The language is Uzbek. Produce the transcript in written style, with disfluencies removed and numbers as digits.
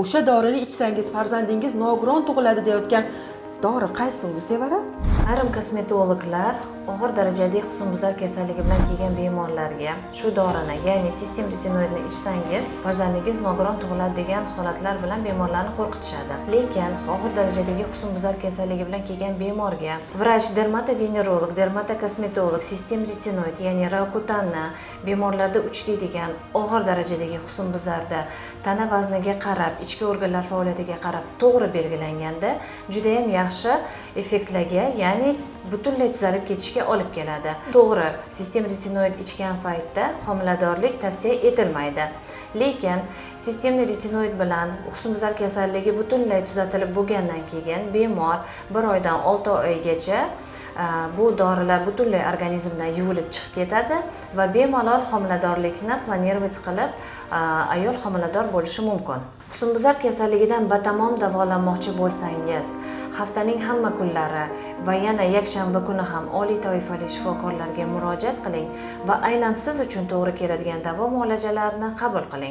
o'sha dorini ichsangiz farzandingiz nogiron tug'iladi deyotgan dori qaysi o'zi Sevara? Ayrim kosmetologlar og'ir darajadagi husnbuzar kasalligi bilan kelgan bemorlarga shu dorini, ya'ni sistem retinoidni ichsangiz farzandingiz nogiron tug'iladi degan holatlar bilan bemorlarni qo'rqitishadi. Lekin og'ir darajadagi husnbuzar kasalligi bilan kelgan bemorga vrach, dermatovenerolog, dermatokosmetolog sistem retinoid, ya'ni Roacutanni bemorlarda uchraydigan og'ir darajadagi husnbuzarda tana vazniga qarab, ichki organlar faoliyatiga qarab to'g'ri belgilanganda juda ham yaxshi effektlarga, ya'ni butunlay tuzalib ketishga olib keladi. To'g'ri, sistem retinoid ichgan paytda homiladorlik tavsiya etilmaydi. Lekin sistemli retinoid bilan husnbuzar kasalligi butunlay tuzatilib bo'lgandan keyin bemor 1 oydan 6 oygacha bu dorilar butunlay organizmdan yuvilib chiqib ketadi va bemalol homiladorlikni planировать qilib ayol homilador bo'lishi mumkin. Husnbuzar kasalligidan batamom davolanmoqchi bo'lsangiz, haftaning hamma kunlari va yana yakshanba kuni ham oliy toifali shifokorlarga murojaat qiling va aynan siz uchun to'g'ri keladigan davo muolajalarini qabul qiling.